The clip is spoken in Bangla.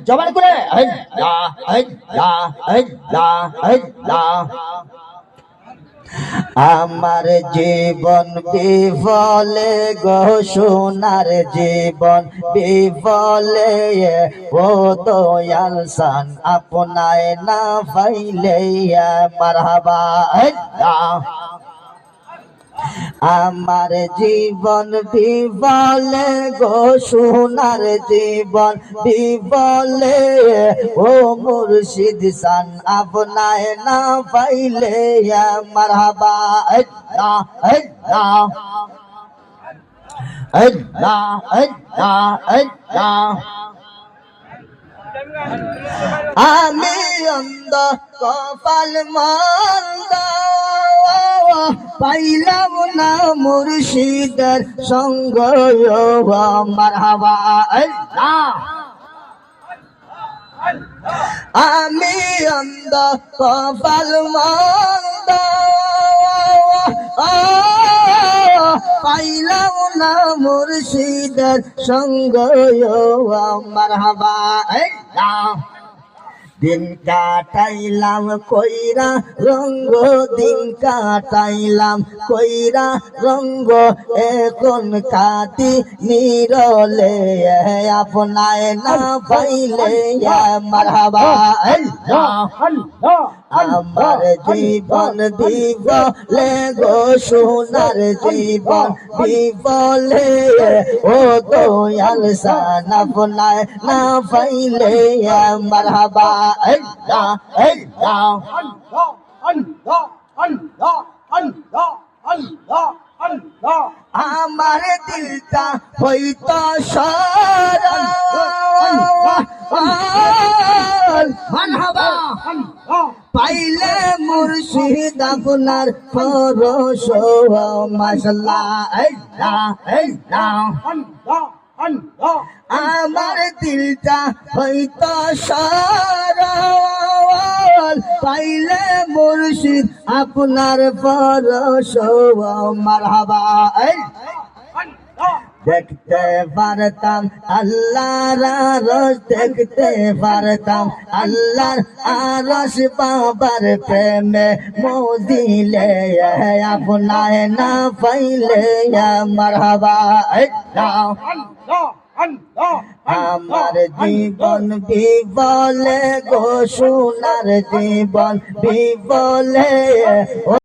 জবান করে আমার জীবন বিফলে গো সোনার জীবন বিফলে ও দয়াল সান আপনায় না পাইলে মারহাবা আমার জীবন বিফলে গো সোনার জীবন বিফলে ও মুর্শিদ সান আপনায় না পাইলে মারহাবা আল্লাহ আল্লাহ আল্লাহ আল্লাহ আল্লাহ আমি অন্ধ কপাল মন্দ পাইলাম না মুর্শিদের সঙ্গ মারহাবা আল্লাহ আমি অন্ধ কপাল মন্দ পাইলাম না মুর্শিদের সঙ্গ মারহাবা আল্লাহ দিন কাটাইলাম কইরা রঙ্গ দিন কাটাইলাম কইরা রঙ্গ এখন কাটি নিরলে আপনায় না পাইলে মারহাবা আল্লাহ আমার জীবন বিফলে গো সোনার জীবন বিফলে ও দয়াল সান আপনায় না পাইলে মারহাবা আল্লাহ আল্লাহ আল্লাহ আল্লাহ আল্লাহ আল্লাহ আল্লাহ আমার দিলটা হইতো সারা মারহাবা পাইলে মুর্শিদ আপনার পরশ মাশাআল্লাহ আল্লাহ আল্লাহ আমার দিলটা হইতো সারা পাইলে মুর্শিদ আপনার পরশ মারহাবা দেখতে পারতাম আল্লাহর আরশ দেখতে পারতাম আল্লাহর আরশ বাবার প্রেমে মজিলে আপনায় না পাইলে মারহাবা আল্লাহ আমার জীবন বিফলে গো সোনার জীবন বিফলে